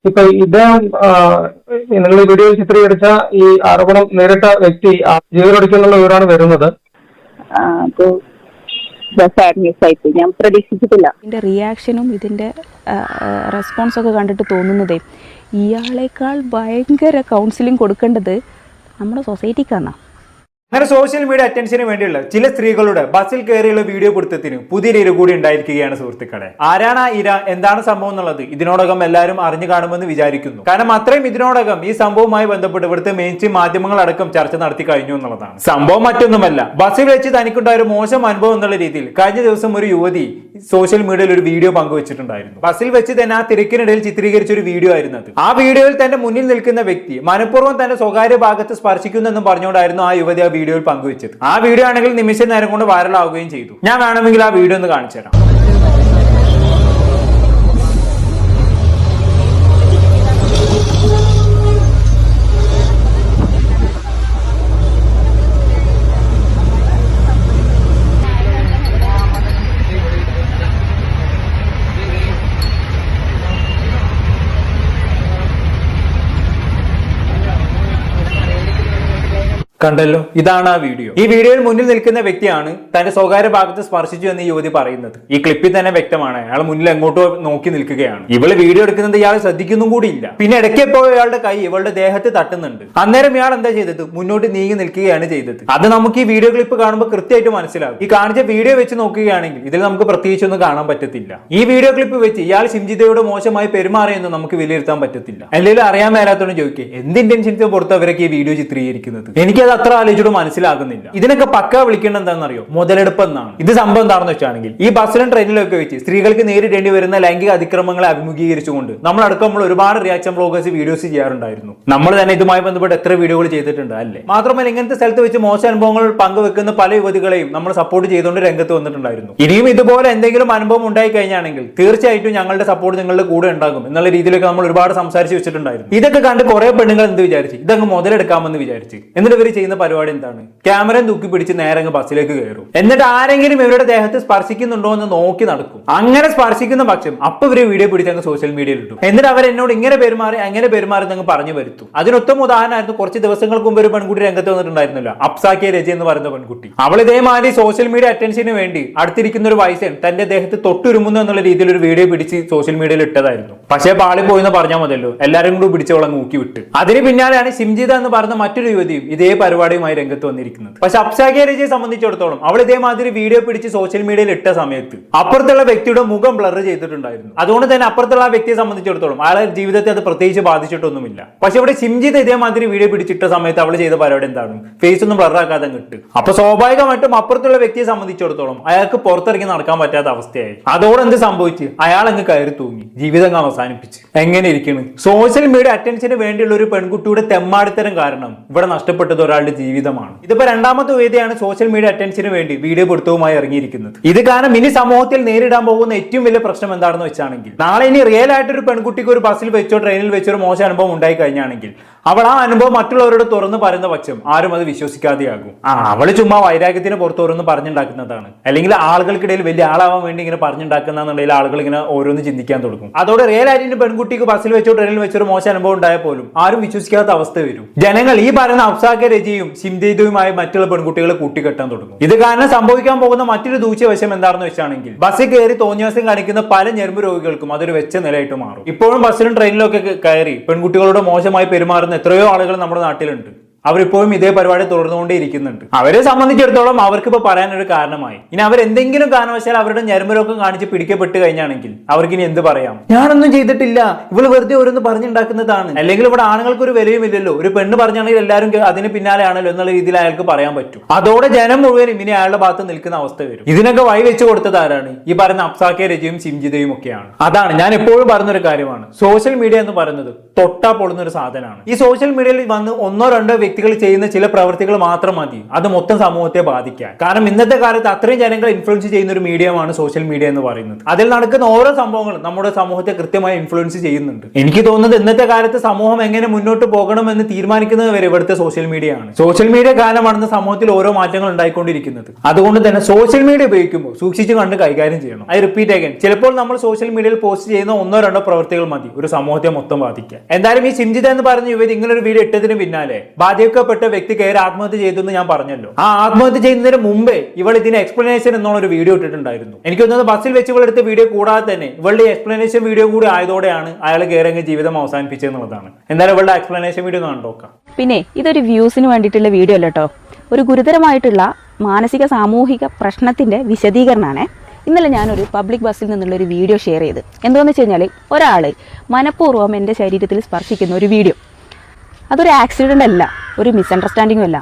ഇപ്പൊ ഇദ്ദേഹം നിങ്ങൾ ഈ വീഡിയോ ചിത്രീകരിച്ച ഈ ആരോപണം നേരിട്ട വ്യക്തി ജീവനൊടുക്കിയെന്നുള്ള വിവരമാണ് വരുന്നത്. ഞാൻ പ്രതീക്ഷിച്ചിട്ടില്ല. ഇതിന്റെ റിയാക്ഷനും ഇതിന്റെ റെസ്പോൺസൊക്കെ കണ്ടിട്ട് തോന്നുന്നതേ ഇയാളേക്കാൾ ഭയങ്കര കൗൺസിലിംഗ് കൊടുക്കേണ്ടത് നമ്മുടെ സൊസൈറ്റിക്കാണ്. അങ്ങനെ സോഷ്യൽ മീഡിയ അറ്റൻഷന് വേണ്ടിയുള്ള ചില സ്ത്രീകളുടെ ബസ്സിൽ കയറിയുള്ള വീഡിയോ പിടുത്തത്തിന് പുതിയൊരു ഇര കൂടി ഉണ്ടായിരിക്കുകയാണ് സുഹൃത്തുക്കളെ. ആരാണ് ആ ഇര, എന്താണ് സംഭവം എന്നുള്ളത് ഇതിനോടകം എല്ലാവരും അറിഞ്ഞു കാണുമെന്ന് വിചാരിക്കുന്നു. കാരണം അത്രയും ഇതിനോടകം ഈ സംഭവവുമായി ബന്ധപ്പെട്ട് ഇവിടുത്തെ മെയിൻസ്ട്രീം മാധ്യമങ്ങളടക്കം ചർച്ച നടത്തി കഴിഞ്ഞു എന്നുള്ളതാണ്. സംഭവം മറ്റൊന്നുമല്ല, ബസ്സിൽ വെച്ച് തനിക്കുണ്ടായ ഒരു മോശം അനുഭവം എന്നുള്ള രീതിയിൽ കഴിഞ്ഞ ദിവസം ഒരു യുവതി സോഷ്യൽ മീഡിയയിൽ ഒരു വീഡിയോ പങ്കുവച്ചിട്ടുണ്ടായിരുന്നു. ബസ്സിൽ വെച്ച് തന്നെ ആ തിരക്കിനിടയിൽ ചിത്രീകരിച്ച ഒരു വീഡിയോ ആയിരുന്നു അത്. ആ വീഡിയോയിൽ തന്റെ മുന്നിൽ നിൽക്കുന്ന വ്യക്തി മനഃപൂർവ്വം തന്റെ സ്വകാര്യ ഭാഗത്ത് സ്പർശിക്കുന്നെന്നും പറഞ്ഞുകൊണ്ടായിരുന്നു ആ യുവതി ആ വീഡിയോയിൽ പങ്കുവച്ചത്. ആ വീഡിയോ ആണെങ്കിൽ നിമിഷ നേരം കൊണ്ട് വൈറലാവുകയും ചെയ്തു. ഞാൻ വേണമെങ്കിൽ ആ വീഡിയോ ഒന്ന് കാണിച്ചു തരാം. കണ്ടല്ലോ, ഇതാണ് ആ വീഡിയോ. ഈ വീഡിയോയിൽ മുന്നിൽ നിൽക്കുന്ന വ്യക്തിയാണ് തന്റെ സ്വകാര്യ ഭാഗത്ത് സ്പർശിച്ചു എന്ന് ഈ യുവതി പറയുന്നത്. ഈ ക്ലിപ്പിൽ തന്നെ വ്യക്തമാണ് അയാൾ മുന്നിൽ എങ്ങോട്ടോ നോക്കി നിൽക്കുകയാണ്. ഇവള് വീഡിയോ എടുക്കുന്നത് ഇയാൾ ശ്രദ്ധിക്കുന്നും കൂടിയില്ല. പിന്നെ ഇടയ്ക്ക് എപ്പോഴും ഇയാളുടെ കൈ ഇവളുടെ ദേഹത്ത് തട്ടുന്നുണ്ട്. അന്നേരം ഇയാൾ എന്താ ചെയ്തത്, മുന്നോട്ട് നീങ്ങി നിൽക്കുകയാണ് ചെയ്തത്. അത് നമുക്ക് ഈ വീഡിയോ ക്ലിപ്പ് കാണുമ്പോൾ കൃത്യമായിട്ട് മനസ്സിലാകും. ഈ കാണിച്ച വീഡിയോ വെച്ച് നോക്കുകയാണെങ്കിൽ ഇതിൽ നമുക്ക് പ്രത്യേകിച്ചൊന്നും കാണാൻ പറ്റത്തില്ല. ഈ വീഡിയോ ക്ലിപ്പ് വെച്ച് ഇയാൾ ഷിംജിതയോട് മോശമായി പെരുമാറിയെന്ന് നമുക്ക് വിലയിരുത്താൻ പറ്റത്തില്ല. അല്ലെങ്കിൽ അറിയാൻ മേലാത്തോണ്ട് ചോദിക്കുക, എന്ത് ഇന്റൻഷൻസ് പുറത്ത് അവരൊക്കെ ഈ വീഡിയോ ചിത്രീകരിക്കുന്നത്? എനിക്ക് അത് അത്ര ആലോചിച്ചിട്ട് മനസ്സിലാകുന്നില്ല. ഇതിനൊക്കെ പക്ക വിളിക്കേണ്ട എന്താണെന്നറിയോ, മുതലെടുപ്പ് എന്നാണ്. ഇത് സംഭവം എന്താണെന്ന് വെച്ചാണെങ്കിൽ ഈ ബസ്സിലും ട്രെയിനിലൊക്കെ വെച്ച് സ്ത്രീകൾക്ക് നേരിടേണ്ടി വരുന്ന ലൈംഗിക അതിക്രമങ്ങളെ അഭിമുഖീകരിച്ചുകൊണ്ട് നമ്മൾ ഒരുപാട് റിയാക്ഷൻ ബ്ലോഗേഴ്സ് വീഡിയോസ് ചെയ്യാറുണ്ടായിരുന്നു. നമ്മൾ തന്നെ ഇതുമായി ബന്ധപ്പെട്ട് എത്ര വീഡിയോകൾ ചെയ്തിട്ടുണ്ട് അല്ലേ? മാത്രമല്ല ഇങ്ങനത്തെ സ്ഥലത്ത് വെച്ച് മോശം അനുഭവങ്ങൾ പങ്കുവെക്കുന്ന പല യുവതികളെയും നമ്മൾ സപ്പോർട്ട് ചെയ്തുകൊണ്ട് രംഗത്ത് വന്നിട്ടുണ്ടായിരുന്നു. ഇനിയും ഇതുപോലെ എന്തെങ്കിലും അനുഭവം ഉണ്ടായി കഴിഞ്ഞാണെങ്കിൽ തീർച്ചയായിട്ടും ഞങ്ങളുടെ സപ്പോർട്ട് നിങ്ങളുടെ കൂടെ ഉണ്ടാകും എന്നുള്ള രീതിയിലൊക്കെ നമ്മൾ ഒരുപാട് സംസാരിച്ച് വെച്ചിട്ടുണ്ടായിരുന്നു. ഇതൊക്കെ കണ്ട് കുറെ പെണ്ണുങ്ങൾ എന്ത് വിചാരിച്ചു, ഇതങ്ങ് മുതലെടുക്കാമെന്ന് വിചാരിച്ച്. എന്നിട്ട് ഇവർ ചെയ്യുന്ന പരിപാടി എന്താണ്, ക്യാമറ തൂക്കി പിടിച്ച് നേരെ ബസ്സിലേക്ക് കയറും. എന്നിട്ട് ആരെങ്കിലും ഇവരുടെ ദേഹത്ത് സ്പർശിക്കുന്നുണ്ടോ എന്ന് നോക്കി നടക്കും. അങ്ങനെ സ്പർശിക്കുന്ന പക്ഷം അപ്പൊ ഇവര് വീഡിയോ പിടിച്ച് അങ്ങ് സോഷ്യൽ മീഡിയയിൽ ഇട്ടു. എന്നിട്ട് അവർ എന്നോട് ഇങ്ങനെ പെരുമാറി അങ്ങനെ പെരുമാറി അങ്ങ് പറഞ്ഞു വരുത്തും. അതിനൊത്തം ഉദാഹരണമായിരുന്നു കുറച്ച് ദിവസങ്ങൾക്ക് മുമ്പ് ഒരു പെൺകുട്ടി രംഗത്ത് വന്നിട്ടുണ്ടായിരുന്നില്ല, അപ്സാക്കിയ രജി എന്ന് പറയുന്ന പെൺകുട്ടി. അവൾ ഇതേമാതിരി സോഷ്യൽ മീഡിയ അറ്റൻഷന് വേണ്ടി അടുത്തിരിക്കുന്ന ഒരു വയസ്സൻ തന്റെ ദേഹത്ത് തൊട്ടുരുമുന്നു എന്നുള്ള രീതിയിൽ ഒരു വീഡിയോ പിടിച്ച് സോഷ്യൽ മീഡിയയിൽ ഇട്ടതായിരുന്നു. പക്ഷേ പാളി പോയിന്ന് പറഞ്ഞാൽ മതിയല്ലോ, എല്ലാവരും കൂടി പിടിച്ചവളെ നോക്കി വിട്ട്. അതിന് പിന്നാലെയാണ് ഷിംജിത എന്ന് പറയുന്ന മറ്റൊരു യുവതിയും ഇതേ പരിപാടിയുമായി രംഗത്ത് വന്നിരിക്കുന്നത്. പക്ഷെ അപ്സാക്കിയ രജിയെ സംബന്ധിച്ചിടത്തോളം അവൾ ഇതേമാതിരി വീഡിയോ പിടിച്ച് സോഷ്യൽ മീഡിയയിൽ ഇട്ട സമയത്ത് അപ്പുറത്തുള്ള വ്യക്തിയുടെ മുഖം ബ്ലർ ചെയ്തിട്ടുണ്ടായിരുന്നു. അതുകൊണ്ട് തന്നെ അപ്പുറത്തുള്ള ആ വ്യക്തിയെ സംബന്ധിച്ചിടത്തോളം അയാളെ ജീവിതത്തെ അത് പ്രത്യേകിച്ച് ബാധിച്ചിട്ടൊന്നുമില്ല. പക്ഷെ ഇവിടെ ഷിംജിത ഇതേമാതിരി വീഡിയോ പിടിച്ചിട്ട സമയത്ത് അവൾ ചെയ്ത പരിപാടി എന്താണ്, ഫേസ് ഒന്നും ബ്ലർ ആക്കാതെ കിട്ടും. അപ്പൊ സ്വാഭാവികമായിട്ടും അപ്പുറത്തുള്ള വ്യക്തിയെ സംബന്ധിച്ചിടത്തോളം അയാൾക്ക് പുറത്തിറങ്ങി നടക്കാൻ പറ്റാത്ത അവസ്ഥയായി. അതോടെ എന്ത് സംഭവിച്ച് അയാൾ അങ്ങ് കയറി തൂങ്ങി ജീവിതം അവസാനിപ്പിച്ച്. എങ്ങനെ ഇരിക്കുന്നു സോഷ്യൽ മീഡിയ അറ്റൻഷന് വേണ്ടിയുള്ള ഒരു പെൺകുട്ടിയുടെ തെമ്മാടിത്തരം കാരണം ഇവിടെ നഷ്ടപ്പെട്ടത് ഒരാളുടെ ജീവിതമാണ്. ഇതിപ്പോ രണ്ടാമത്തെ വേദിയാണ് സോഷ്യൽ മീഡിയ അറ്റൻഷന് വേണ്ടി വീഡിയോ പിടുത്തവുമായി ഇറങ്ങിയിരിക്കുന്നത്. ഇത് കാരണം ഇനി സമൂഹത്തിൽ നേരിടാൻ പോകുന്ന ഏറ്റവും വലിയ പ്രശ്നം എന്താണെന്ന് വെച്ചാണെങ്കിൽ നാളെ ഇനി റിയൽ ആയിട്ടൊരു പെൺകുട്ടിക്ക് ഒരു ബസ്സിൽ വെച്ചോ ട്രെയിനിൽ വെച്ചോ ഒരു മോശം അനുഭവം ഉണ്ടായി കഴിഞ്ഞാണെങ്കിൽ അവൾ ആ അനുഭവം മറ്റുള്ളവരോട് തുറന്ന് പറയുന്ന പക്ഷം ആരും അത് വിശ്വസിക്കാതെയാകും. അവള് ചുമ്മാ വൈരാഗ്യത്തിന് പുറത്ത് ഓരോന്ന് പറഞ്ഞുണ്ടാക്കുന്നതാണ്, അല്ലെങ്കിൽ ആളുകൾക്കിടയിൽ വലിയ ആളാവാൻ വേണ്ടി ഇങ്ങനെ പറഞ്ഞുണ്ടാക്കുന്നുണ്ടെങ്കിൽ ആളുകൾ ഇങ്ങനെ ഓരോന്ന് ചിന്തിക്കാൻ തുടങ്ങും. അതോടെ റിയൽ ആയിട്ട് പെൺകുട്ടിക്ക് ബസ്സിൽ വെച്ചോ ട്രെയിനിൽ വെച്ചോ ഒരു മോശം അനുഭവം ഉണ്ടായാൽ പോലും ആരും വിശ്വസിക്കാത്ത അവസ്ഥ വരും. ജനങ്ങൾ ഈ പറയുന്ന അപ്സാക്കിയ രജിയും ഷിംജിതയുമായി മറ്റുള്ള പെൺകുട്ടികളെ കൂട്ടിക്കെട്ടാൻ തുടങ്ങും. ഇത് കാരണം സംഭവിക്കാൻ പോകുന്ന മറ്റൊരു ദൂഷ്യവശം എന്താണെന്ന് വെച്ചാണെങ്കിൽ ബസ്സിൽ കയറി തോന്നിയാസം കാണിക്കുന്ന പല ഞരമ്പ് രോഗികൾക്കും അതൊരു വെച്ച നിലയായിട്ട് മാറും. ഇപ്പോഴും ബസ്സിലും ട്രെയിനിലും ഒക്കെ കയറി പെൺകുട്ടികളോട് മോശമായി പെരുമാറുന്ന എത്രയോ ആളുകൾ നമ്മുടെ നാട്ടിലുണ്ട്. അവരിപ്പോഴും ഇതേ പരിപാടി തുടർന്നുകൊണ്ടേ ഇരിക്കുന്നുണ്ട്. അവരെ സംബന്ധിച്ചിടത്തോളം അവർക്ക് ഇപ്പൊ പറയാനൊരു കാരണമായി. ഇനി അവരെന്തെങ്കിലും കാരണവശാൽ അവരുടെ ഞരമ്പരോഗം കാണിച്ച് പിടിക്കപ്പെട്ട് കഴിഞ്ഞാണെങ്കിൽ അവർക്ക് ഇനി എന്ത് പറയാം, ഞാനൊന്നും ചെയ്തിട്ടില്ല, ഇവള് വെറുതെ ഓരോന്ന് പറഞ്ഞുണ്ടാക്കുന്നതാണ്, അല്ലെങ്കിൽ ഇവിടെ ആണുങ്ങൾക്ക് ഒരു വിലയും ഇല്ലല്ലോ, ഒരു പെണ്ണ് പറഞ്ഞാണെങ്കിൽ എല്ലാവരും അതിന് പിന്നാലെയാണല്ലോ എന്നുള്ള രീതിയിൽ അയാൾക്ക് പറയാൻ പറ്റും. അതോടെ ജനം മുഴുവനും ഇനി അയാളുടെ ഭാഗത്ത് നിൽക്കുന്ന അവസ്ഥ വരും. ഇതിനൊക്കെ വഴി വെച്ച് കൊടുത്തത് ആരാണ്? ഈ പറയുന്ന അപ്സാക്കിയ രജിയും ഷിംജിതയും ഒക്കെയാണ്. അതാണ് ഞാൻ എപ്പോഴും പറഞ്ഞൊരു കാര്യമാണ്, സോഷ്യൽ മീഡിയ എന്ന് പറയുന്നത് തൊട്ടാ പൊളുന്ന ഒരു സാധനമാണ്. ഈ സോഷ്യൽ മീഡിയയിൽ വന്ന് ഒന്നോ രണ്ടോ വ്യക്തികൾ ചെയ്യുന്ന ചില പ്രവൃത്തികൾ മാത്രം മതി അത് മൊത്തം സമൂഹത്തെ ബാധിക്കാൻ. കാരണം ഇന്നത്തെ കാലത്ത് അത്രയും ജനങ്ങളെ ഇൻഫ്ലുവൻസ് ചെയ്യുന്ന ഒരു മീഡിയമാണ് സോഷ്യൽ മീഡിയ എന്ന് പറയുന്നത്. അതിൽ നടക്കുന്ന ഓരോ സംഭവങ്ങളും നമ്മുടെ സമൂഹത്തെ കൃത്യമായി ഇൻഫ്ലുവൻസ് ചെയ്യുന്നുണ്ട്. എനിക്ക് തോന്നുന്നത് ഇന്നത്തെ കാലത്ത് സമൂഹം എങ്ങനെ മുന്നോട്ട് പോകണമെന്ന് തീരുമാനിക്കുന്നത് വരെ ഇവിടുത്തെ സോഷ്യൽ മീഡിയ ആണ്. സോഷ്യൽ മീഡിയ കാലമാണെന്ന് സമൂഹത്തിൽ ഓരോ മാറ്റങ്ങൾ ഉണ്ടായിക്കൊണ്ടിരിക്കുന്നത്. അതുകൊണ്ട് തന്നെ സോഷ്യൽ മീഡിയ ഉപയോഗിക്കുമ്പോൾ സൂക്ഷിച്ച് കണ്ട് കൈകാര്യം ചെയ്യണം. ഐ റിപ്പീറ്റ് അഗൈൻ, ചിലപ്പോൾ നമ്മൾ സോഷ്യൽ മീഡിയയിൽ പോസ്റ്റ് ചെയ്യുന്ന ഒന്നോ രണ്ടോ പ്രവൃത്തികൾ മതി ഒരു സമൂഹത്തെ മൊത്തം ബാധിക്കാൻ. എന്തായാലും ഈ സിംജിത എന്ന് പറഞ്ഞ യുവതി ഇങ്ങനൊരു വീഡിയോ ഇട്ടതിന് പിന്നാലെ ബാധിക്കപ്പെട്ട വ്യക്തി കയറി ആത്മഹത്യ ചെയ്തു എന്ന് ഞാൻ പറഞ്ഞല്ലോ. ആ ആത്മഹത്യ ചെയ്യുന്നതിന് മുമ്പേ ഇവൾ ഇതിന് എക്സ്പ്ലനേഷൻ എന്നുള്ള ഒരു വീഡിയോ ഇട്ടിട്ടുണ്ടായിരുന്നു. എനിക്ക് തോന്നുന്നത് ബസ്സിൽ വെച്ച് ഇവൾ എടുത്ത വീഡിയോ കൂടാതെ തന്നെ ഇവളുടെ എക്സ്പ്ലനേഷൻ വീഡിയോ കൂടി ആയതോടെയാണ് അയാൾ കയറി ജീവിതം അവസാനിപ്പിച്ചതെന്നുള്ളതാണ്. എന്തായാലും ഇവളുടെ എക്സ്പ്ലനേഷൻ വീഡിയോ ഒന്ന് കണ്ടോക്കാം. പിന്നെ ഇതൊരു വ്യൂസിന് വേണ്ടിയിട്ടുള്ള വീഡിയോ അല്ല കേട്ടോ, ഒരു ഗുരുതരമായിട്ടുള്ള മാനസിക സാമൂഹിക പ്രശ്നത്തിൻ്റെ വിശദീകരണമാണ്. ഇന്നലെ ഞാനൊരു പബ്ലിക് ബസ്സിൽ നിന്നുള്ളൊരു വീഡിയോ ഷെയർ ചെയ്ത്. എന്താണെന്ന് വെച്ച് കഴിഞ്ഞാൽ ഒരാൾ മനഃപൂർവ്വം എൻ്റെ ശരീരത്തിൽ സ്പർശിക്കുന്ന ഒരു വീഡിയോ. അതൊരു ആക്സിഡൻ്റ് അല്ല, ഒരു മിസ്അണ്ടർസ്റ്റാൻഡിങ്ങും അല്ല.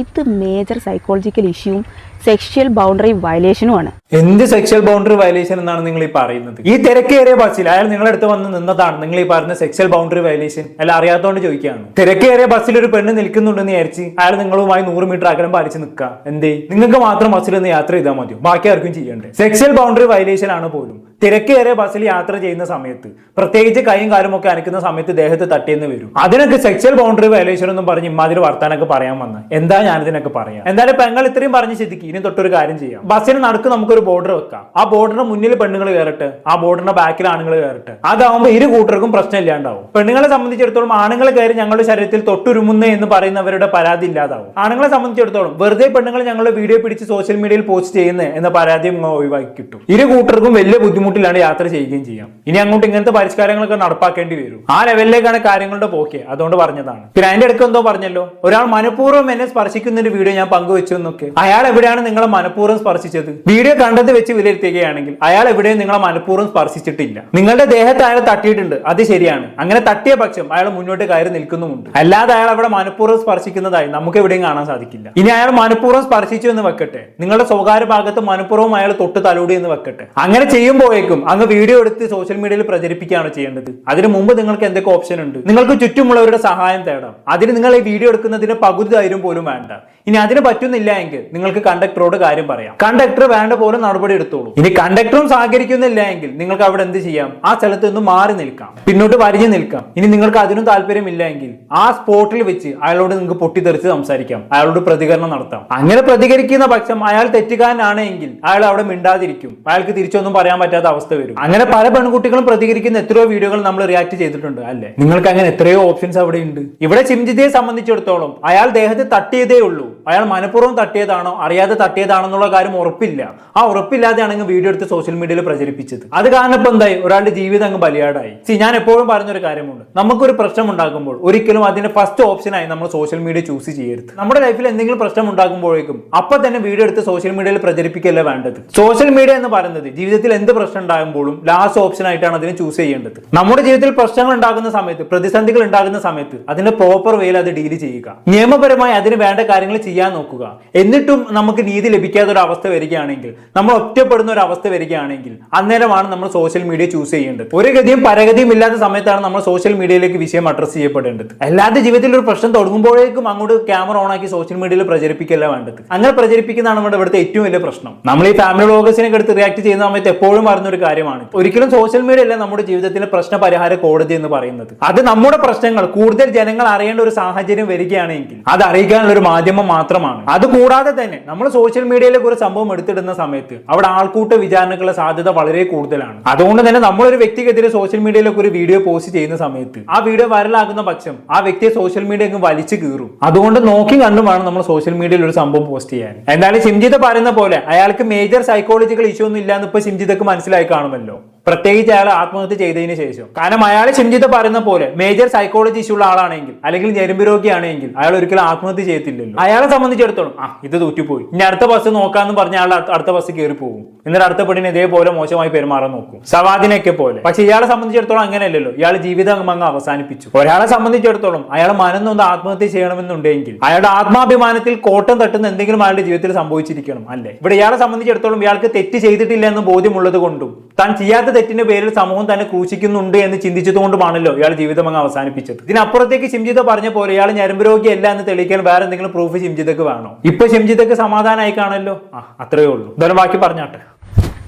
ഇത് മേജർ സൈക്കോളജിക്കൽ ഇഷ്യൂവും സെക്ഷൽ ബൗണ്ടറി വയലേഷനുമാണ്. എന്ത് സെക്ഷൽ ബൗണ്ടറി വയലേഷൻ എന്നാണ് നിങ്ങൾ ഈ പറയുന്നത്? ഈ തിരക്കേറിയ ബസ്സിൽ അയാൾ നിങ്ങളുടെ അടുത്ത് വന്ന് നിന്നതാണ് നിങ്ങൾ ഈ പറഞ്ഞ സെക്ഷൽ ബൗണ്ടറി വയലേഷൻ? അല്ല, അറിയാത്തതുകൊണ്ട് ചോദിക്കുകയാണ്. തിരക്കേറിയ ബസ്സിൽ ഒരു പെണ്ണ് നിൽക്കുന്നുണ്ടെന്ന് വിചാരിച്ച് അയാൾ നിങ്ങളുമായി 100 മീറ്റർ അകലം പാലിച്ച് നിൽക്കുക. എന്തേ? നിങ്ങൾക്ക് മാത്രം ബസ്സിൽ നിന്ന് യാത്ര ചെയ്താൽ മതിയോ? ബാക്കി ആർക്കും ചെയ്യണ്ടേ? സെക്ഷൽ ബൗണ്ടറി വയലേഷൻ ആണ് പോലും. തിരക്കേറിയ ബസ്സിൽ യാത്ര ചെയ്യുന്ന സമയത്ത്, പ്രത്യേകിച്ച് കൈയും കാലും ഒക്കെ അനക്കുന്ന സമയത്ത് ദേഹത്ത് തട്ടിയെന്ന് വരും. അതിനൊക്കെ സെക്ഷൽ ബൗണ്ടറി വയലേഷൻ എന്നും പറഞ്ഞ് ഇമാതിരി വർത്താനൊക്കെ പറയാൻ വന്ന എന്താ ഞാനിതിനൊക്കെ പറയാം? എന്തായാലും പെങ്ങൾ ഇത്രയും പറഞ്ഞ് ശരിക്കും ഇനി തൊട്ടൊരു കാര്യം ചെയ്യാം. ബസ്സിന് നടുക്ക് നമുക്കൊരു ബോർഡർ വെക്കാം. ആ ബോർഡറിന് മുന്നിൽ പെണ്ണുങ്ങൾ കയറട്ടെ, ആ ബോർഡറിന്റെ ബാക്കിൽ ആണുങ്ങൾ കയറട്ടെ. അതാവുമ്പോൾ ഇരു കൂട്ടർക്കും പ്രശ്നം ഇല്ലാണ്ടാവും. പെണ്ണുങ്ങളെ സംബന്ധിച്ചിടത്തോളം ആണുങ്ങൾ കയറി ഞങ്ങളുടെ ശരീരത്തിൽ തൊട്ടുരുമുന്നേ എന്ന് പറയുന്നവരുടെ പരാതി ഇല്ലാതാവും. ആണുങ്ങളെ സംബന്ധിച്ചിടത്തോളം വെറുതെ പെണ്ണുങ്ങൾ ഞങ്ങളുടെ വീഡിയോ പിടിച്ച് സോഷ്യൽ മീഡിയയിൽ പോസ്റ്റ് ചെയ്യുന്നത് എന്ന പരാതിയും ഒഴിവാക്കി കിട്ടും. ഇരു കൂട്ടർക്കും വലിയ ബുദ്ധിമുട്ടിലാണ് യാത്ര ചെയ്യുകയും ചെയ്യാം. ഇനി അങ്ങോട്ട് ഇങ്ങനത്തെ പരിഷ്കാരങ്ങളൊക്കെ നടപ്പാക്കേണ്ടി വരും. ആ ലെവലിലേക്കാണ് കാര്യങ്ങളുടെ പോക്കെ. അതുകൊണ്ട് പറഞ്ഞതാണ്. പിന്നെ അതിന്റെ ഇടയ്ക്ക് എന്തോ പറഞ്ഞല്ലോ, ഒരാൾ മനഃപൂർവ്വം എന്നെ സ്പർശിക്കുന്ന ഒരു വീഡിയോ ഞാൻ പങ്കുവെച്ചു എന്നൊക്കെ. അയാൾ എവിടെയാണ് നിങ്ങളെ മനഃപൂർവ്വം സ്പർശിച്ചത്? വീഡിയോ കണ്ടത് വെച്ച് വിലയിരുത്തുകയാണെങ്കിൽ അയാൾ എവിടെയും നിങ്ങളെ മനഃപൂർവ്വം സ്പർശിച്ചിട്ടില്ല. നിങ്ങളുടെ ദേഹത്ത് അയാൾ തട്ടിയിട്ടുണ്ട്, അത് ശരിയാണ്. അങ്ങനെ തട്ടിയ പക്ഷം അയാൾ മുന്നോട്ട് കയറി നിൽക്കുന്നുമുണ്ട്. അല്ലാതെ അയാൾ അവിടെ മനഃപൂർവ്വം സ്പർശിക്കുന്നതായി നമുക്ക് എവിടെയും കാണാൻ സാധിക്കില്ല. ഇനി അയാൾ മനഃപൂർവ്വം സ്പർശിച്ചു എന്ന് വെക്കട്ടെ, നിങ്ങളുടെ സ്വകാര്യ ഭാഗത്ത് മനഃപൂർവ്വം അയാൾ തൊട്ട് തലോടി എന്ന് വെക്കട്ടെ. അങ്ങനെ ചെയ്യുമ്പോഴേക്കും അങ്ങ് വീഡിയോ എടുത്ത് സോഷ്യൽ മീഡിയയിൽ പ്രചരിപ്പിക്കുകയാണ് ചെയ്യേണ്ടത്. അതിനു മുമ്പ് നിങ്ങൾക്ക് എന്തൊക്കെ ഓപ്ഷൻ ഉണ്ട്? നിങ്ങൾക്ക് ചുറ്റുമുള്ളവരുടെ സഹായം തേടാം. അതിന് നിങ്ങൾ ഈ വീഡിയോ എടുക്കുന്നതിന് പകുതി ധൈര്യം പോലും വേണ്ട. ഇനി അതിന് പറ്റുന്നില്ല എങ്കിൽ നിങ്ങൾക്ക് കണ്ടക്ടറോട് കാര്യം പറയാം. കണ്ടക്ടർ വേണ്ട പോലെ നടപടി എടുത്തോളൂ. ഇനി കണ്ടക്ടറും സഹകരിക്കുന്നില്ല എങ്കിൽ നിങ്ങൾക്ക് അവിടെ എന്ത് ചെയ്യാം? ആ സ്ഥലത്ത് നിന്ന് മാറി നിൽക്കാം, പിന്നോട്ട് വരിഞ്ഞു നിൽക്കാം. ഇനി നിങ്ങൾക്ക് അതിനും താല്പര്യമില്ല എങ്കിൽ ആ സ്പോട്ടിൽ വെച്ച് അയാളോട് നിങ്ങൾക്ക് പൊട്ടിത്തെറിച്ച് സംസാരിക്കാം, അയാളോട് പ്രതികരണം നടത്താം. അങ്ങനെ പ്രതികരിക്കുന്ന പക്ഷം അയാൾ തെറ്റുകാരനാണ് എങ്കിൽ അയാൾ അവിടെ മിണ്ടാതിരിക്കും. അയാൾക്ക് തിരിച്ചൊന്നും പറയാൻ പറ്റാത്ത അവസ്ഥ വരും. അങ്ങനെ പല പെൺകുട്ടികളും പ്രതികരിക്കുന്ന എത്രയോ വീഡിയോകൾ നമ്മൾ റിയാക്ട് ചെയ്തിട്ടുണ്ട് അല്ലെ? നിങ്ങൾക്ക് അങ്ങനെ എത്രയോ ഓപ്ഷൻസ് അവിടെ ഉണ്ട്. ഇവിടെ സിംജിതയെ സംബന്ധിച്ചിടത്തോളം അയാൾ ദേഹത്തെ തട്ടിയതേ ഉള്ളൂ. അയാൾ മനഃപൂർവ്വം തട്ടിയതാണോ അറിയാതെ തട്ടിയതാണോ എന്നുള്ള കാര്യം ഉറപ്പില്ല. ആ ഉറപ്പില്ലാതെയാണ് വീഡിയോ എടുത്ത് സോഷ്യൽ മീഡിയയിൽ പ്രചരിപ്പിച്ചത്. അത് കാരണം ഇപ്പൊ എന്തായി? ഒരാളുടെ ജീവിതം അങ്ങ് ബലിയാടായി. ഞാൻ എപ്പോഴും പറഞ്ഞൊരു കാര്യമുണ്ട്, നമുക്കൊരു പ്രശ്നം ഉണ്ടാകുമ്പോൾ ഒരിക്കലും അതിന്റെ ഫസ്റ്റ് ഓപ്ഷനായി നമ്മൾ സോഷ്യൽ മീഡിയ ചൂസ് ചെയ്യരുത്. നമ്മുടെ ലൈഫിൽ എന്തെങ്കിലും പ്രശ്നം ഉണ്ടാകുമ്പോഴേക്കും അപ്പൊ തന്നെ വീഡിയോ എടുത്ത് സോഷ്യൽ മീഡിയയിൽ പ്രചരിപ്പിക്കല്ല വേണ്ടത്. സോഷ്യൽ മീഡിയ എന്ന് പറയുന്നത് ജീവിതത്തിൽ എന്ത് പ്രശ്നം ഉണ്ടാകുമ്പോഴും ലാസ്റ്റ് ഓപ്ഷൻ ആയിട്ടാണ് അതിനെ ചൂസ് ചെയ്യേണ്ടത്. നമ്മുടെ ജീവിതത്തിൽ പ്രശ്നങ്ങൾ ഉണ്ടാകുന്ന സമയത്ത്, പ്രതിസന്ധികൾ ഉണ്ടാകുന്ന സമയത്ത് അതിന്റെ പ്രോപ്പർ വേയിൽ അത് ഡീൽ ചെയ്യുക. നിയമപരമായി അതിന് വേണ്ട കാര്യങ്ങൾ ചെയ്യാൻ നോക്കുക. എന്നിട്ടും നമുക്ക് നീതി ലഭിക്കാത്ത ഒരു അവസ്ഥ വരികയാണെങ്കിൽ, നമ്മൾ ഒറ്റപ്പെടുന്ന ഒരു അവസ്ഥ വരികയാണെങ്കിൽ അന്നേരമാണ് നമ്മൾ സോഷ്യൽ മീഡിയ ചൂസ് ചെയ്യേണ്ടത്. ഒരു ഗതിയും പരഗതിയും ഇല്ലാത്ത സമയത്താണ് നമ്മൾ സോഷ്യൽ മീഡിയയിലേക്ക് വിഷയം അഡ്രസ് ചെയ്യപ്പെടേണ്ടത്. അല്ലാതെ ജീവിതത്തിൽ ഒരു പ്രശ്നം തുടങ്ങുമ്പോഴേക്കും അങ്ങോട്ട് ക്യാമറ ഓൺ ആക്കി സോഷ്യൽ മീഡിയയിൽ പ്രചരിപ്പിക്കല്ല വേണ്ടത്. അങ്ങനെ പ്രചരിപ്പിക്കുന്നതാണ് നമ്മുടെ ഇവിടുത്തെ ഏറ്റവും വലിയ പ്രശ്നം. നമ്മൾ ഈ ഫാമിലി വ്ലോഗേഴ്സിനെ എടുത്ത് റിയാക്ട് ചെയ്യുന്ന സമയത്ത് എപ്പോഴും പറഞ്ഞൊരു കാര്യമാണ്, ഒരിക്കലും സോഷ്യൽ മീഡിയ അല്ല നമ്മുടെ ജീവിതത്തിലെ പ്രശ്ന പരിഹാര കോടതി എന്ന് പറയുന്നത്. അത് നമ്മുടെ പ്രശ്നങ്ങൾ കൂടുതൽ ജനങ്ങൾ അറിയേണ്ട ഒരു സാഹചര്യം വരികയാണെങ്കിൽ അത് അറിയിക്കാനുള്ള ഒരു മാധ്യമം മാത്രമാണ്. അത് കൂടാതെ തന്നെ നമ്മൾ സോഷ്യൽ മീഡിയയിലേക്ക് ഒരു സംഭവം എടുത്തിടുന്ന സമയത്ത് അവിടെ ആൾക്കൂട്ട വിചാരണക്കുള്ള സാധ്യത വളരെ കൂടുതലാണ്. അതുകൊണ്ട് തന്നെ നമ്മളൊരു വ്യക്തിക്കെതിരെ സോഷ്യൽ മീഡിയയിലേക്ക് ഒരു വീഡിയോ പോസ്റ്റ് ചെയ്യുന്ന സമയത്ത് ആ വീഡിയോ വൈറലാകുന്ന പക്ഷം ആ വ്യക്തിയെ സോഷ്യൽ മീഡിയ വലിച്ചു കീറും. അതുകൊണ്ട് നോക്കി കണ്ടും വേണം നമ്മൾ സോഷ്യൽ മീഡിയയിൽ ഒരു സംഭവം പോസ്റ്റ് ചെയ്യാൻ. എന്തായാലും സിംജിത പറയുന്ന പോലെ അയാൾക്ക് മേജർ സൈക്കോളജിക്കൽ ഇഷ്യൂ ഒന്നും ഇല്ലാന്ന് ഇപ്പൊ സിംജിതക്ക് മനസ്സിലായി കാണുമല്ലോ, പ്രത്യേകിച്ച് അയാൾ ആത്മഹത്യ ചെയ്തതിന് ശേഷം. കാരണം അയാൾ സിംജിത പറയുന്ന പോലെ മേജർ സൈക്കോളജി ഇഷ്യൂ ഉള്ള ആളാണെങ്കിൽ അല്ലെങ്കിൽ ഞെരുമ്പ് രോഗിയാണെങ്കിൽ അയാൾ ഒരിക്കലും ആത്മഹത്യ ചെയ്യത്തില്ലല്ലോ. അയാളെ സംബന്ധിച്ചിടത്തോളം ഇത് തൂറ്റിപ്പോയി, ഇനി അടുത്ത ബസ് നോക്കാന്ന് പറഞ്ഞ അയാൾ അടുത്ത ബസ് കയറി പോകും. എന്നിട്ട് അടുത്ത പെണ്ണിനെ ഇതേപോലെ മോശമായി പെരുമാറാൻ നോക്കും, സവാദിനെയൊക്കെ പോലെ. പക്ഷെ ഇയാളെ സംബന്ധിച്ചിടത്തോളം അങ്ങനെയല്ലല്ലോ. ഇയാൾ ജീവിതം അങ്ങ് അവസാനിപ്പിച്ചു. ഒരാളെ സംബന്ധിച്ചിടത്തോളം അയാൾ മനന്നൊന്ന് ആത്മഹത്യ ചെയ്യണമെന്നുണ്ടെങ്കിൽ അയാളുടെ ആത്മാഭിമാനത്തിൽ കോട്ടം തട്ടുന്ന എന്തെങ്കിലും അയാളുടെ ജീവിതത്തിൽ സംഭവിച്ചിരിക്കണം അല്ലേ? ഇവിടെ ഇയാളെ സംബന്ധിച്ചിടത്തോളം ഇയാൾക്ക് തെറ്റ് ചെയ്തിട്ടില്ല എന്ന് ബോധ്യമുള്ളത് കൊണ്ടും താൻ ചെയ്യാത്ത തെറ്റിന്റെ പേരിൽ സമൂഹം തന്നെ ക്രൂശിക്കുന്നുണ്ട് എന്ന് ചിന്തിച്ചതുകൊണ്ടുമാണല്ലോ ഇയാൾ ജീവിതം അങ്ങ് അവസാനിപ്പിച്ചത്. ഇതിനപ്പുറത്തേക്ക് ഷിംജിത പറഞ്ഞ പോലെ ഇയാൾ ഞരമ്പ് രോഗിയല്ല എന്ന് തെളിയിക്കാൻ വേറെ എന്തെങ്കിലും പ്രൂഫ് ഷിംജിതക്ക് വേണോ? ഇപ്പൊ ഷിംജിതക്ക് സമാധാനമായി കാണല്ലോ. അത്രയേ ഉള്ളൂ. എന്തായാലും ബാക്കി പറഞ്ഞാട്ടെ.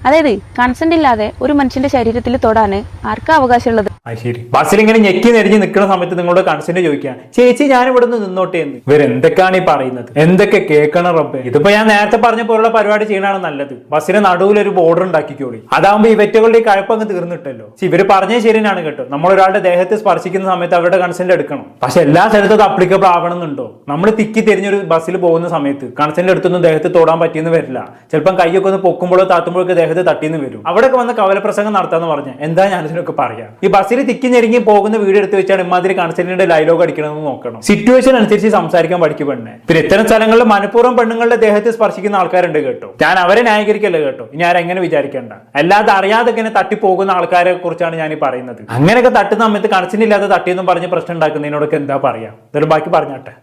അതായത് കൺസെന്റ് ഇല്ലാതെ ഒരു മനുഷ്യന്റെ ശരീരത്തിൽ തൊടാൻ ആർക്കാ അവകാശമുള്ളത്? ശരി, ബസ്സിൽ ഇങ്ങനെ ഞെക്കി നെരിഞ്ഞ് നിൽക്കുന്ന സമയത്ത് നിങ്ങളോട് കൺസെന്റ് ചോദിക്കാൻ, ചേച്ചി ഞാൻ ഇവിടെ നിന്ന് നിന്നോട്ടെ എന്ന്. ഇവരെന്തൊക്കെയാണ് ഈ പറയുന്നത്? എന്തൊക്കെ കേൾക്കണം റബ്ബേ. ഇതിപ്പോ ഞാൻ നേരത്തെ പറഞ്ഞ പോലുള്ള പരിപാടി ചെയ്യണതാണ് നല്ലത്. ബസ്സിന് നടുവിൽ ഒരു ബോർഡർ ഉണ്ടാക്കിക്കോളി. അതാകുമ്പോ ഈ വെറ്റുകളുടെ ഈ കഴപ്പങ്ങ് തീർന്നിട്ടല്ലോ. ഇവര് പറഞ്ഞത് ശരിയാണ് കേട്ടോ. നമ്മൾ ഒരാളുടെ ദേഹത്തെ സ്പർശിക്കുന്ന സമയത്ത് അവരുടെ കൺസെന്റ് എടുക്കണം. പക്ഷെ എല്ലാ സ്ഥലത്തും അത് അപ്ലിക്കബിൾ ആവണമെന്നുണ്ടോ? നമ്മൾ തിക്കി തിരിഞ്ഞൊരു ബസ്സിൽ പോകുന്ന സമയത്ത് കൺസെന്റ് എടുത്തൊന്നും ദേഹത്ത് തൊടാൻ പറ്റിയെന്ന് വരില്ല. ചിലപ്പം കൈയൊക്കെ ഒന്ന് പൊക്കുമ്പോഴോ താത്തുമ്പോഴൊക്കെ ദേഹത്ത് തട്ടിന്ന് വരും. അവിടെയൊക്കെ വന്ന് കവലപ്രസംഗം നടത്താന്ന് പറഞ്ഞ എന്താ ഞാനിതിനൊക്കെ പറയാം. ഈ ബസ്സിൽ തിക്കി ഞെരുങ്ങി പോകുന്ന വീഡിയോ എടുത്ത് വെച്ചാണ് ഇമാതിരി കൺസെന്റിന്റെ ഡയലോഗ് അടിക്കണമെന്ന് നോക്കണം. സിറ്റുവേഷൻ അനുസരിച്ച് സംസാരിക്കാൻ പഠിക്കും പെണ്ണെ. പിന്നെ ഇത്തരം സ്ഥലങ്ങളിൽ മനഃപൂർവ്വം പെണ്ണുങ്ങളുടെ ദേഹത്ത് സ്പർശിക്കുന്ന ആൾക്കാരുണ്ട് കേട്ടോ. ഞാൻ അവരെ ന്യായീകരിക്കല്ലേ കേട്ടോ. ഇനി ആരെങ്ങനെ വിചാരിക്കേണ്ട. അല്ലാതെ അറിയാതെ ഇങ്ങനെ തട്ടിപ്പോകുന്ന ആൾക്കാരെ കുറിച്ചാണ് ഞാൻ ഈ പറയുന്നത്. അങ്ങനെയൊക്കെ തട്ടുന്ന സമയത്ത് കൺസെന്റ് ഇല്ലാതെ തട്ടിയെന്നും പറഞ്ഞ് പ്രശ്നം ഉണ്ടാക്കുന്നതിനോടൊക്കെ എന്താ പറയാ? ഇതൊരു ബാക്കി പറഞ്ഞാട്ടെ.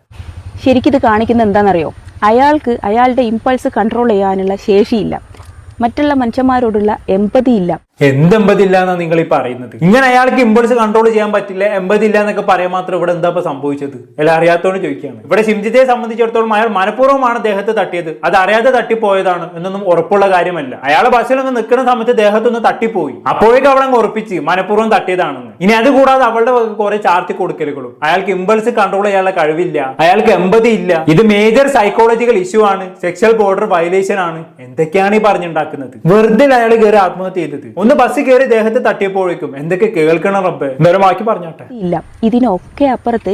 ശരിക്കും ഇത് കാണിക്കുന്നത് എന്താണെന്നറിയോ? അയാൾക്ക് അയാളുടെ ഇമ്പൾസ് കൺട്രോൾ ചെയ്യാനുള്ള ശേഷിയില്ല. മറ്റുള്ള മനുഷ്യന്മാരോടുള്ള എമ്പതി ഇല്ല. എന്ത് എമ്പതി ഇല്ല എന്നാ നിങ്ങൾ ഈ പറയുന്നത്? ഇങ്ങനെ അയാൾക്ക് ഇമ്പൾസ് കൺട്രോൾ ചെയ്യാൻ പറ്റില്ല, എമ്പതി ഇല്ല എന്നൊക്കെ പറയാൻ മാത്രം ഇവിടെ എന്താ സംഭവിച്ചത്? എല്ലാം അറിയാത്തോണ്ട് ചോദിക്കുകയാണ്. ഇവിടെ ഷിംജിതയെ സംബന്ധിച്ചിടത്തോളം അയാൾ മനഃപൂർവ്വമാണ് ദേഹത്ത് തട്ടിയത്. അത് അറിയാതെ തട്ടിപ്പോയതാണ് എന്നൊന്നും ഉറപ്പുള്ള കാര്യമല്ല. അയാളെ ബസ്സിലൊന്ന് നിൽക്കുന്ന സമയത്ത് ദേഹത്തൊന്ന് തട്ടിപ്പോയി. അപ്പോഴേക്കും അവളെ ഉറപ്പിച്ച് മനഃപൂർവ്വം തട്ടിയതാണെന്ന്. ഇനി അത് കൂടാതെ അവളുടെ കുറെ ചാർത്തി കൊടുക്കലുകളും. അയാൾക്ക് ഇമ്പൾസ് കൺട്രോൾ ചെയ്യാനുള്ള കഴിവില്ല, അയാൾക്ക് എമ്പതി ഇല്ല. ഇത് മേജർ സൈക്കോളജിക്കൽ ഇഷ്യൂ ആണ്, സെക്ഷൽ ബോർഡർ വയലേഷൻ ആണ്. എന്തൊക്കെയാണ് ഈ പറഞ്ഞുണ്ടാക്കുന്നത്? വെറുതെ അയാൾ കയറി ആത്മഹത്യ ചെയ്തത്. ഒന്ന് ബസ് കയറി ദേഹത്ത് തട്ടിയപ്പോഴേക്കും എന്തൊക്കെ കേൾക്കണം റബ്ബേ. എന്തായാലും ബാക്കി പറഞ്ഞാട്ടെ. ഇല്ല, ഇതിനൊക്കെ അപ്പുറത്ത്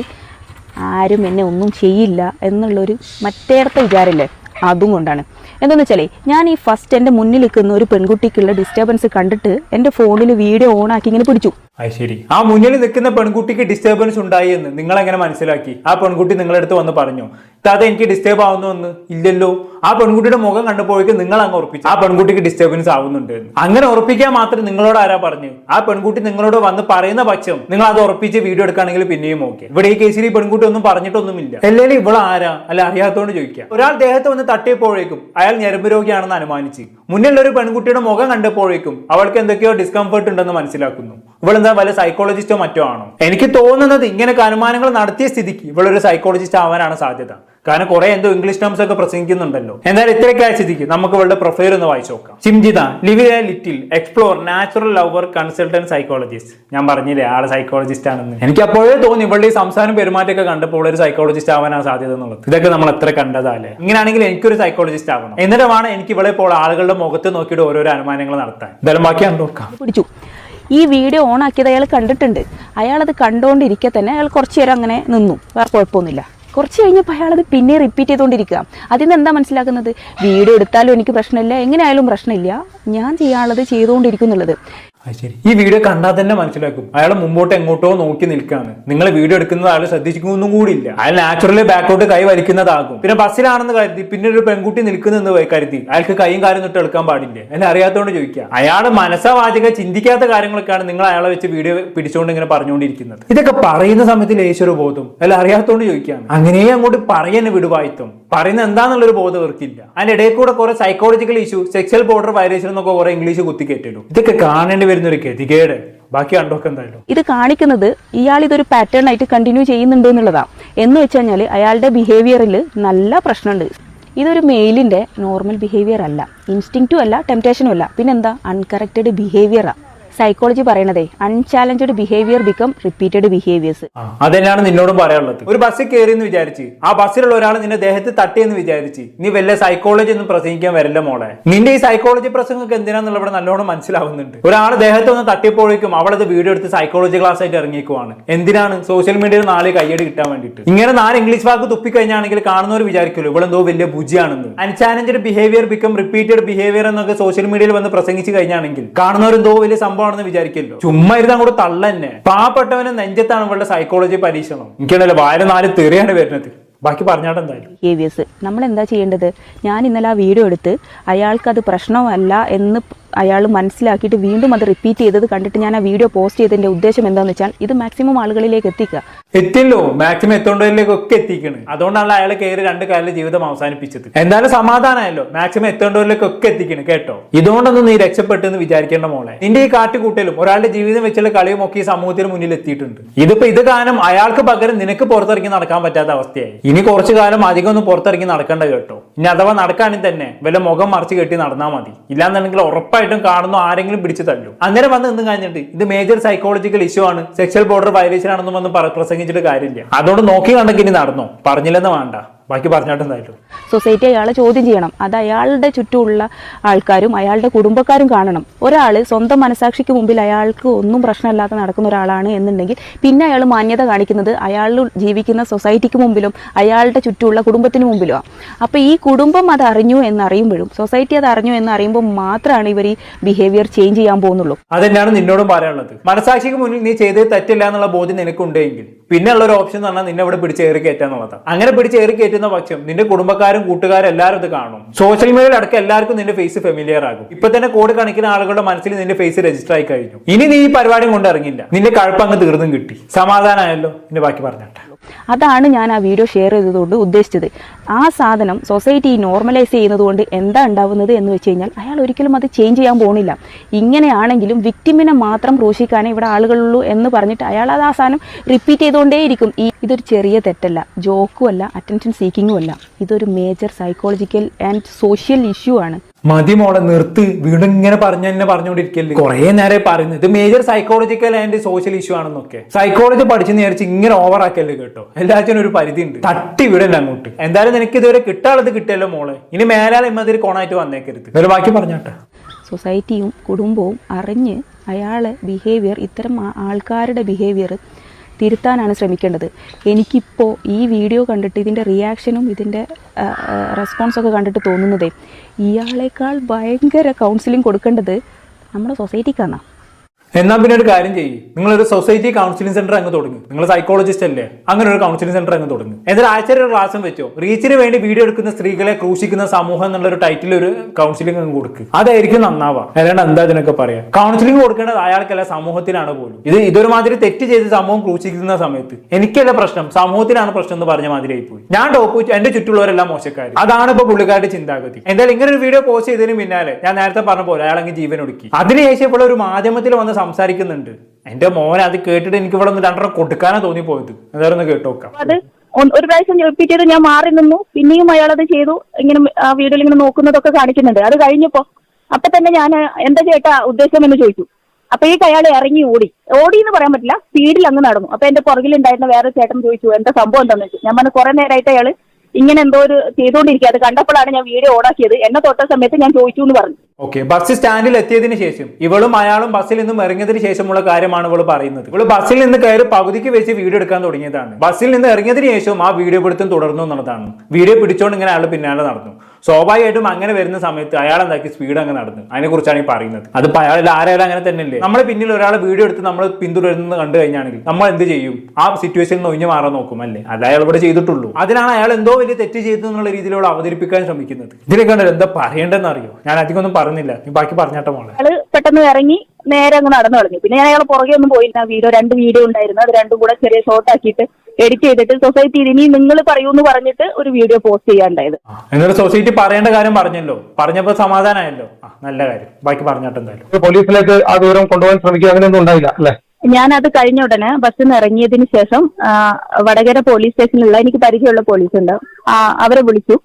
ആരും എന്നെ ഒന്നും ചെയ്യില്ല എന്നുള്ളൊരു മറ്റേടത്തെ വിചാരമില്ലേ, അതും കൊണ്ടാണ്. എന്താണെന്ന് വെച്ചാലേ, ഞാൻ ഈ ഫസ്റ്റ് എൻ്റെ മുന്നിൽ നിൽക്കുന്ന ഒരു പെൺകുട്ടിക്കുള്ള ഡിസ്റ്റർബൻസ് കണ്ടിട്ട് എൻ്റെ ഫോണിൽ വീഡിയോ ഓൺ ആക്കി ഇങ്ങനെ പിടിച്ചു. അത് ശരി. ആ മുന്നിൽ നിൽക്കുന്ന പെൺകുട്ടിക്ക് ഡിസ്റ്റർബൻസ് ഉണ്ടായി എന്ന് നിങ്ങൾ എങ്ങനെ മനസ്സിലാക്കി? ആ പെൺകുട്ടി നിങ്ങളുടെ അടുത്ത് വന്ന് പറഞ്ഞോ അത് എനിക്ക് ഡിസ്റ്റർബ് ആവുന്നു എന്ന്? ഇല്ലല്ലോ. ആ പെൺകുട്ടിയുടെ മുഖം കണ്ടപ്പോഴേക്കും നിങ്ങൾ അങ്ങ് ഉറപ്പിച്ചു ആ പെൺകുട്ടിക്ക് ഡിസ്റ്റർബൻസ് ആവുന്നുണ്ട് എന്ന്. അങ്ങനെ ഉറപ്പിക്കാൻ മാത്രം നിങ്ങളോട് ആരാ പറഞ്ഞു? ആ പെൺകുട്ടി നിങ്ങളോട് വന്ന് പറയുന്ന പക്ഷം നിങ്ങൾ അത് ഉറപ്പിച്ച് വീഡിയോ എടുക്കുകയാണെങ്കിൽ പിന്നെയും ഓക്കെ. ഇവിടെ ഈ കേസിൽ ഈ പെൺകുട്ടി ഒന്നും പറഞ്ഞിട്ടൊന്നുമില്ല. അല്ലെങ്കിൽ ഇവിടെ ആരാ അല്ല അറിയാത്തോണ്ട് ചോദിക്കുക. ഒരാൾ ദേഹത്ത് വന്ന് തട്ടിയപ്പോഴേക്കും അയാൾ ഞരമ്പ് രോഗിയാണെന്ന് അനുമാനിച്ച് മുന്നിലുള്ള ഒരു പെൺകുട്ടിയുടെ മുഖം കണ്ടപ്പോഴേക്കും അവൾക്ക് എന്തൊക്കെയോ ഡിസ്കംഫർട്ട് ഉണ്ടെന്ന് മനസ്സിലാക്കുന്നു. ഇവളെന്താ വല്ല സൈക്കോളജിസ്റ്റോ മറ്റോ ആണോ? എനിക്ക് തോന്നുന്നത് ഇങ്ങനെയൊക്കെ അനുമാനങ്ങൾ നടത്തിയ സ്ഥിതിക്ക് ഇവളൊരു സൈക്കോളജിസ്റ്റ് ആവാനാണ് സാധ്യത. കാരണം കുറെ എന്തോ ഇംഗ്ലീഷ് ടേംസ് ഒക്കെ പ്രസംഗിക്കുന്നുണ്ടല്ലോ. എന്നാൽ ഇത്രയൊക്കെ ആയ സ്ഥിതിക്ക് നമുക്ക് ഇവളുടെ പ്രൊഫൈൽ ഒന്ന് വായിച്ചു നോക്കാം. Shimjitha, live A little, explore, natural lover, consultant, psychologist. ഞാൻ പറഞ്ഞില്ലേ ആള് സൈക്കോളജിസ്റ്റ് ആണെന്ന്. എനിക്ക് അപ്പോഴേ തോന്നി ഇവളുടെ ഈ സംസാരം പെരുമാറ്റമൊക്കെ കണ്ടപ്പോൾ ഒരു സൈക്കോളജിസ്റ്റ് ആവാനാണ് സാധ്യത എന്നുള്ളത്. ഇതൊക്കെ നമ്മൾ എത്ര കണ്ടതല്ലേ. ഇങ്ങനെയാണെങ്കിൽ എനിക്കൊരു സൈക്കോളജിസ്റ്റ് ആവണം. എന്നിട്ട് വേണം എനിക്ക് ഇവിടെ ഇപ്പോൾ ആളുകളുടെ മുഖത്ത് നോക്കിയിട്ട് ഓരോരോ അനുമാനങ്ങൾ നടത്താൻ. എന്തായാലും ബാക്കിയാണ് നോക്കാം. പിടിച്ചു. ഈ വീഡിയോ ഓൺ ആക്കിയത് അയാൾ കണ്ടിട്ടുണ്ട്. അയാളത് കണ്ടുകൊണ്ടിരിക്കെ തന്നെ അയാൾ കുറച്ചു നേരം അങ്ങനെ നിന്നു, വേറെ കുഴപ്പമൊന്നുമില്ല. കുറച്ച് കഴിഞ്ഞപ്പോൾ അയാളത് പിന്നെ റിപ്പീറ്റ് ചെയ്തുകൊണ്ടിരിക്കുക. അതിൽ നിന്ന് എന്താ മനസ്സിലാക്കുന്നത്? വീഡിയോ എടുത്താലും എനിക്ക് പ്രശ്നമില്ല, എങ്ങനെയായാലും പ്രശ്നമില്ല, ഞാൻ ചെയ്യാനുള്ളത് ചെയ്തുകൊണ്ടിരിക്കുന്നുള്ളത്. ശരി. ഈ വീഡിയോ കണ്ടാൽ തന്നെ മനസ്സിലാക്കും അയാൾ മുമ്പോട്ട് എങ്ങോട്ടോ നോക്കി നിൽക്കാണ്. നിങ്ങൾ വീഡിയോ എടുക്കുന്നത് അയാൾ ശ്രദ്ധിക്കുന്നൊന്നും കൂടിയില്ല. അയാൾ നാച്ചുറലി ബാക്കോട്ട് കൈ വലിക്കുന്നതാകും. പിന്നെ ബസ്സിലാണെന്ന് കരുതി പിന്നെ ഒരു പെൺകുട്ടി നിൽക്കുന്നെന്ന് കരുതി അയാൾക്ക് കൈയും കാര്യം തൊട്ട് എടുക്കാൻ പാടില്ലേ? അല്ല അറിയാത്തോണ്ട് ചോദിക്കുക. അയാൾ മനസ്സാവാചക ചിന്തിക്കാത്ത കാര്യങ്ങളൊക്കെയാണ് നിങ്ങൾ അയാളെ വെച്ച് വീഡിയോ പിടിച്ചുകൊണ്ട് ഇങ്ങനെ പറഞ്ഞുകൊണ്ടിരിക്കുന്നത്. ഇതൊക്കെ പറയുന്ന സമയത്ത് ലേശൊരു ബോധം അല്ല അറിയാത്തോണ്ട് ചോദിക്കുകയാണ്. അങ്ങനെ അങ്ങോട്ട് പറയുന്ന വിടുവായിത്വം പറയുന്നത് എന്താന്നുള്ളൊരു ബോധം ഇവർക്കില്ല. അതിന്റെ ഇടയിൽ കൂടെ കുറെ psychological issue, sexual border violation എന്നൊക്കെ കുറെ ഇംഗ്ലീഷ് കുത്തിക്കേറ്റല്ലോ. ഇതൊക്കെ കാണേണ്ടി വരുന്നൊരു ഗതികേട്. ബാക്കി കണ്ടോക്കെ എന്തായാലും. ഇത് കാണിക്കുന്നത് ഇയാൾ ഇതൊരു പാറ്റേൺ ആയിട്ട് കണ്ടിന്യൂ ചെയ്യുന്നുണ്ട് എന്നുള്ളതാണ്. എന്ന് വെച്ച് കഴിഞ്ഞാൽ അയാളുടെ ബിഹേവിയറിൽ നല്ല പ്രശ്നമുണ്ട്. ഇതൊരു മെയിലിന്റെ നോർമൽ ബിഹേവിയർ അല്ല, ഇൻസ്റ്റിങ്ക്റ്റും അല്ല, ടെംപ്റ്റേഷനും അല്ല, പിന്നെന്താ അൺകറക്റ്റഡ് ബിഹേവിയറാണ്. സൈക്കോളജി പറയണതേ unchallenged behaviour become repeated behaviours. അതന്നെയാണ് നിന്നോടും പറയാനുള്ളത്. ഒരു ബസ്സിൽ കയറി എന്ന് വിചാരിച്ച് ആ ബസ്സിലുള്ള ഒരാൾ നിന്റെ ദേഹത്ത് തട്ടിയെന്ന് വിചാരിച്ച് നീ വല്ല സൈക്കോളജി ഒന്നും പ്രസംഗിക്കാൻ വരില്ല മോളെ. നിന്റെ ഈ സൈക്കോളജി പ്രസംഗമൊക്കെ എന്തിനാന്നുള്ള ഇവിടെ നല്ലോണം മനസ്സിലാവുന്നുണ്ട്. ഒരാൾ ദേഹത്ത് ഒന്ന് തട്ടിയപ്പോഴേക്കും അവളത് വീഡിയോ എടുത്ത് സൈക്കോളജി ക്ലാസ് ആയിട്ട് ഇറങ്ങിക്കുവാണ്. എന്തിനാണ്? സോഷ്യൽ മീഡിയയിൽ 4 കയ്യടി കിട്ടാൻ വേണ്ടിയിട്ട്. ഇങ്ങനെ 4 ഇംഗ്ലീഷ് വാക്ക് തുപ്പിക്കഴിഞ്ഞാണെങ്കിൽ കാണുന്നവർ വിചാരിക്കുമല്ലോ ഇവളെന്തോ വലിയ ബുജിയാണെന്ന്. Unchallenged behaviour become repeated behaviour എന്നൊക്കെ സോഷ്യൽ മീഡിയയിൽ വന്ന് പ്രസംഗിച്ച് കഴിഞ്ഞാണെങ്കിൽ കാണുന്നവരെന്തോ വലിയ സംഭവം ആണെന്ന് വിചാരിക്കല്ലോ. ചുമ്മാ ഇരുന്ന് അങ്ങോട്ട് തള്ളന്നെ. പാവപ്പെട്ടവനെ നെഞ്ചത്താണ് ഇവളുടെ സൈക്കോളജി പരീക്ഷണം. എനിക്കാണല്ലോ 4 തെറിയാണ് വരുന്നത്. ബാക്കി പറഞ്ഞാട്ട് എന്തായാലും. ബിഹേവിയേഴ്സ് നമ്മൾ എന്താ ചെയ്യേണ്ടത്? ഞാൻ ഇന്നലെ ആ വീഡിയോ എടുത്ത് അയാൾക്കത് പ്രശ്നമല്ല എന്ന് അയാൾ മനസ്സിലാക്കിയിട്ട് വീണ്ടും അത് റിപ്പീറ്റ് ചെയ്തത് കണ്ടിട്ട് ഞാൻ ആ വീഡിയോ പോസ്റ്റ് ചെയ്തതിൻ്റെ ഉദ്ദേശം എന്താണെന്ന് വെച്ചാൽ ഇത് മാക്സിമം ആളുകളിലേക്ക് എത്തിക്കുക. എത്തില്ലോ, മാക്സിമം എത്തേണ്ടവരിലേക്കൊക്കെ എത്തിക്കണം. അതുകൊണ്ടാണ് അയാൾ കയറി 2 കാലിൽ ജീവിതം അവസാനിപ്പിച്ചത്. എന്തായാലും സമാധാനമല്ലോ, മാക്സിമം എത്തേണ്ടവരിലേക്കൊക്കെ എത്തിക്കണം കേട്ടോ. ഇതുകൊണ്ടൊന്നും നീ രക്ഷപ്പെട്ടെന്ന് വിചാരിക്കേണ്ട മോളെ. നിന്റെ ഈ കാട്ടുകൂട്ടലും ഒരാളുടെ ജീവിതം വെച്ചുള്ള കളിയും ഒക്കെ ഈ സമൂഹത്തിന് മുന്നിൽ എത്തിയിട്ടുണ്ട്. ഇത് കാരണം അയാൾക്ക് പകരം നിനക്ക് പുറത്തിറങ്ങി നടക്കാൻ പറ്റാത്ത അവസ്ഥയായി. ഇനി കുറച്ചു കാലം അധികം ഒന്നും പുറത്തിറങ്ങി നടക്കണ്ട കേട്ടോ. ഇനി അഥവാ നടക്കുകയാണെങ്കിൽ തന്നെ വല്ല മുഖം മറിച്ച് കെട്ടി നടന്നാൽ മതി. ഇല്ലാന്നുണ്ടെങ്കിൽ ഉറപ്പായിട്ടും കാണുന്നു ആരെങ്കിലും പിടിച്ചു തല്ലും. അങ്ങനെ വന്ന് നിന്ന് കഴിഞ്ഞിട്ട് ഇത് മേജർ സൈക്കോളജിക്കൽ ഇഷ്യൂ ആണ്, സെക്ഷൽ ബോർഡർ വയലേഷൻ ആണെന്നും വന്ന് പ്രസംഗിച്ചിട്ട് കാര്യമില്ല. അതുകൊണ്ട് നോക്കി കണ്ടെങ്കിൽ ഇനി നടന്നോ, പറഞ്ഞില്ലെന്ന് വേണ്ട, ബാക്കി പറഞ്ഞിട്ടുണ്ടായിരുന്നു. സൊസൈറ്റി അയാളെ ചോദ്യം ചെയ്യണം. അത് അയാളുടെ ചുറ്റുമുള്ള ആൾക്കാരും അയാളുടെ കുടുംബക്കാരും കാണണം. ഒരാൾ സ്വന്തം മനസാക്ഷിക്ക് മുമ്പിൽ അയാൾക്ക് ഒന്നും പ്രശ്നമില്ലാതെ നടക്കുന്ന ഒരാളാണ് എന്നുണ്ടെങ്കിൽ പിന്നെ അയാൾ മാന്യത കാണിക്കുന്നത് അയാൾ ജീവിക്കുന്ന സൊസൈറ്റിക്ക് മുമ്പിലും അയാളുടെ ചുറ്റുമുള്ള കുടുംബത്തിന് മുമ്പിലുമാണ്. അപ്പോൾ ഈ കുടുംബം അത് അറിഞ്ഞു എന്നറിയുമ്പോഴും സൊസൈറ്റി അത് അറിഞ്ഞു എന്നറിയുമ്പോൾ മാത്രമാണ് ഇവർ ഈ ബിഹേവിയർ ചേഞ്ച് ചെയ്യാൻ പോകുന്നുള്ളൂ. അതെന്നാണ് നിന്നോടും പറയാനുള്ളത്. മനസാക്ഷിക്ക് മുന്നിൽ നീ ചെയ്തത് തെറ്റില്ല എന്നുള്ള ബോധ്യം നിനക്കുണ്ടെങ്കിൽ പിന്നെ ഉള്ള ഒരു ഓപ്ഷൻ എന്ന് പറഞ്ഞാൽ നിന്നെ ഇവിടെ പിടിച്ചേറി കയറ്റാന്നുള്ളതാണ്. അങ്ങനെ പിടിച്ചേറി കയറ്റുന്ന പക്ഷം നിന്റെ കുടുംബക്കാരും കൂട്ടുകാരും എല്ലാവരും ഇത് കാണും. സോഷ്യൽ മീഡിയയിൽ അടക്കം എല്ലാവർക്കും നിന്റെ ഫേസ് ഫെമിലിയർ ആകും. ഇപ്പൊ തന്നെ കോടിക്കണക്കിന് ആളുകളുടെ മനസ്സിൽ നിന്റെ ഫേസ് രജിസ്റ്റർ ആയി കഴിഞ്ഞു. ഇനി നീ ഈ പരിപാടിയും കൊണ്ട് ഇറങ്ങില്ല, നിന്റെ കഴപ്പങ്ങ് തീർന്നും കിട്ടി. സമാധാനമായല്ലോ. നിന്റെ ബാക്കി പറഞ്ഞിട്ട് അതാണ് ഞാൻ ആ വീഡിയോ ഷെയർ ചെയ്തതുകൊണ്ട് ഉദ്ദേശിച്ചത്. ആ സാധനം സൊസൈറ്റി നോർമലൈസ് ചെയ്യുന്നത് കൊണ്ട് എന്താ ഉണ്ടാവുന്നത് എന്ന് വെച്ച് കഴിഞ്ഞാൽ അയാൾ ഒരിക്കലും അത് ചേഞ്ച് ചെയ്യാൻ പോകുന്നില്ല. ഇങ്ങനെയാണെങ്കിലും വിക്ടിമിനെ മാത്രം ക്രൂശിക്കാനേ ഇവിടെ ആളുകളുള്ളൂ എന്ന് പറഞ്ഞിട്ട് അയാൾ അത് ആ സാധനം റിപ്പീറ്റ് ചെയ്തുകൊണ്ടേയിരിക്കും. ഇതൊരു ചെറിയ തെറ്റല്ല, ജോക്കും അല്ല, അറ്റൻഷൻ സീക്കിങ്ങും അല്ല. ഇതൊരു major psychological and social issue ആണ്. മതി മോളെ, നിർത്ത്. വീണ്ടും ഇങ്ങനെ പറഞ്ഞുകൊണ്ടിരിക്കല്ലേ. കുറെ നേരെ പറയുന്നത് ഇത് major psychological and social issue ആണെന്നൊക്കെ. സൈക്കോളജി പഠിച്ചെന്ന് വിചാരിച്ച് ഇങ്ങനെ ഓവർ ആക്കല്ലേ കേട്ടോ. എല്ലാത്തിനും ഒരു പരിധി ഉണ്ട്. തട്ടി വിടല്ല അങ്ങോട്ട്. എന്തായാലും നിനക്ക് ഇതുവരെ കിട്ടാനുള്ളത് കിട്ടിയല്ലോ മോളെ. ഇനി മേലാൽ ഇമ്മതിരി കോണായിട്ട് വന്നേക്കരുത്. ഒരു ബാക്കി പറഞ്ഞാട്ടെ. സൊസൈറ്റിയും കുടുംബവും അറിഞ്ഞ് അയാളെ ബിഹേവിയർ, ഇത്തരം ആൾക്കാരുടെ ബിഹേവിയർ തിരുത്താനാണ് ശ്രമിക്കേണ്ടത്. എനിക്കിപ്പോൾ ഈ വീഡിയോ കണ്ടിട്ട് ഇതിൻ്റെ റിയാക്ഷനും ഇതിൻ്റെ റെസ്പോൺസൊക്കെ കണ്ടിട്ട് തോന്നുന്നതേ ഇയാളേക്കാൾ ഭയങ്കര കൗൺസിലിംഗ് കൊടുക്കേണ്ടത് നമ്മുടെ സൊസൈറ്റിക്കാണ്. എന്നാൽ പിന്നെ ഒരു കാര്യം ചെയ്യും, നിങ്ങളൊരു സൊസൈറ്റി കൗൺസിലിംഗ് സെന്റർ അങ്ങ് തുടങ്ങും. നിങ്ങൾ സൈക്കോളജിസ്റ്റ് അല്ലേ, അങ്ങനെ ഒരു കൗൺസിലിംഗ് സെന്റർ അങ്ങ് തുടങ്ങും. എന്നാൽ ആഴ്ചയിൽ ഒരു ക്ലാസ്സും വെച്ചോ. റീച്ചിന് വേണ്ടി വീഡിയോ എടുക്കുന്ന സ്ത്രീകളെ ക്രൂശിക്കുന്ന സമൂഹം എന്നുള്ള ഒരു ടൈറ്റിൽ ഒരു കൗൺസിലിംഗ് അങ്ങ് കൊടുക്കുക. അതായിരിക്കും നന്നാവാ. അല്ലാണ്ട് എന്താ ഇതിനൊക്കെ പറയാം. കൗൺസിലിംഗ് കൊടുക്കേണ്ടത് അയാൾക്കല്ല, സമൂഹത്തിനാണ് പോലും. ഇതൊരു മാതിരി തെറ്റ് ചെയ്ത് സമൂഹം ക്രൂശിക്കുന്ന സമയത്ത് എനിക്കല്ല പ്രശ്നം, സമൂഹത്തിനാണ് പ്രശ്നം എന്ന് പറഞ്ഞ മാതിരി ആയിപ്പോയി. ഞാൻ ടോപ്പ്, എന്റെ ചുറ്റുള്ളവരെല്ലാം മോശക്കാർ. അതാണ് ഇപ്പൊ പുള്ളിക്കാരുടെ ചിന്താഗതി. എന്തായാലും ഇങ്ങനെ ഒരു വീഡിയോ പോസ്റ്റ് ചെയ്തതിന് പിന്നാലെ ഞാൻ നേരത്തെ പറഞ്ഞ പോലെ അയാൾ അങ്ങ് ജീവൻ ഒടുക്കി. അതിനുശേഷം ഇപ്പോൾ ഒരു മാധ്യമത്തിൽ വന്ന് സംസാരിക്കുന്നുണ്ട്. എന്റെ മോനെ അത് കേട്ടിട്ട് എനിക്ക് ഇവിടെ ഒന്ന് 2 കൊടുക്കാനാ തോന്നിപ്പോയത്. എന്തായാലും ഒന്ന് കേട്ടോക്കാം. അത് ഒരു പ്രാവശ്യം റിപ്പീറ്റ് ചെയ്ത് ഞാൻ മാറി നിന്നു. പിന്നെയും അയാൾ അത് ചെയ്തു. ഇങ്ങനെ ആ വീഡിയോയിൽ ഇങ്ങനെ നോക്കുന്നതൊക്കെ കാണിക്കുന്നുണ്ട്. അത് കഴിഞ്ഞപ്പോ അപ്പൊ തന്നെ ഞാൻ എന്താ ചേട്ടാ ഉദ്ദേശം എന്ന് ചോദിച്ചു. അപ്പോഴേക്ക് അയാൾ ഇറങ്ങി ഓടി എന്ന് പറയാൻ പറ്റില്ല, സ്പീഡിൽ അങ്ങ് നടന്നു. അപ്പൊ എന്റെ പുറകിലുണ്ടായിരുന്ന വേറെ ചേട്ടൻ ചോദിച്ചു എന്താ സംഭവം എന്താണെന്ന് വെച്ചു. ഞാൻ പറഞ്ഞു കുറെ നേരമായിട്ട് അയാൾ ഇങ്ങനെ എന്തോ ഒരു ചെയ്തുകൊണ്ടിരിക്കുക. അത് കണ്ടപ്പോഴാണ് ഞാൻ വീഡിയോ ഓണാക്കിയത്. എന്നെ തൊട്ട സമയത്ത് ഞാൻ ചോദിച്ചു എന്ന് പറഞ്ഞു. ഓക്കെ, ബസ് സ്റ്റാൻഡിൽ എത്തിയതിനു ശേഷം ഇവളും അയാളും ബസ്സിൽ നിന്നും ഇറങ്ങിയതിനു ശേഷമുള്ള കാര്യമാണ് ഇവള് പറയുന്നത്. ഇവള് ബസ്സിൽ നിന്ന് കയറി പകുതിക്ക് വെച്ച് വീഡിയോ എടുക്കാൻ തുടങ്ങിയതാണ്. ബസ്സിൽ നിന്ന് ഇറങ്ങിയതിനു ശേഷം ആ വീഡിയോ പിടുത്തം തുടർന്നു എന്നുള്ളതാണ്. വീഡിയോ പിടിച്ചോണ്ട് ഇങ്ങനെ അയാൾ പിന്നാലെ നടന്നു. സ്വാഭാവികമായിട്ടും അങ്ങനെ വരുന്ന സമയത്ത് അയാൾ എന്താക്കി സ്പീഡ് അങ്ങ് നടന്നു. അതിനെ കുറിച്ചാണ് ഈ പറയുന്നത്. അതിപ്പോൾ അയാൾ ആരായാലും അങ്ങനെ തന്നെയല്ലേ. നമ്മളെ പിന്നിൽ ഒരാൾ വീഡിയോ എടുത്ത് നമ്മൾ പിന്തുടരുന്നത് കണ്ടു കഴിഞ്ഞാണെങ്കിൽ നമ്മൾ എന്ത് ചെയ്യും? ആ സിറ്റുവേഷനിൽ നിന്ന് ഒഴിഞ്ഞു മാറാൻ നോക്കും അല്ലേ. അത് അയാൾ ഇവിടെ ചെയ്തിട്ടുള്ളൂ. അതിനാണ് അയാൾ എന്തോ വലിയ തെറ്റ് ചെയ്തു എന്നുള്ള രീതിയിലൂടെ അവതരിപ്പിക്കാൻ ശ്രമിക്കുന്നത്. ഇതിനെ കണ്ടത് എന്താ പറയേണ്ടതെന്ന് അറിയോ? ഞാൻ അധികം ഒന്നും പറഞ്ഞില്ല, നീ ബാക്കി പറഞ്ഞാട്ടോ മോളെ. അയാള് പെട്ടെന്ന് ഇറങ്ങി നേരെ അങ്ങ് നടന്നു കളഞ്ഞു. പിന്നെ ഞാൻ അയാളെ പുറകെ ഒന്നും പോയില്ല. 2 വീഡിയോ ഉണ്ടായിരുന്നു. അത് 2 കൂടെ ചെറിയ ഷോർട്ട് ആക്കിയിട്ട് എഡിറ്റ് ചെയ്തിട്ട് സൊസൈറ്റിയിൽ ഇനി നിങ്ങൾ പറയൂന്ന് പറഞ്ഞിട്ട് ഒരു വീഡിയോ പോസ്റ്റ് ചെയ്യാണ്ടായത്. എന്നിട്ട് സൊസൈറ്റി പറയേണ്ട കാര്യം പറഞ്ഞല്ലോ, പറഞ്ഞപ്പോ സമാധാനമായല്ലോ. നല്ല കാര്യം, ബാക്കി പറഞ്ഞാട്ടോ. എന്തായാലും പോലീസിലേക്ക് ആ ദൂരം കൊണ്ടുപോകാൻ ശ്രമിക്കുക അങ്ങനെയൊന്നും ഉണ്ടായില്ല അല്ലേ? ഞാൻ അത് കഴിഞ്ഞ ഉടനെ ബസ്സിൽ നിന്ന് ഇറങ്ങിയതിന് ശേഷം വടകര പോലീസ് സ്റ്റേഷനിലുള്ള എനിക്ക് പരിചയമുള്ള പോലീസ് ഉണ്ട്, അവരെ വിളിച്ചു.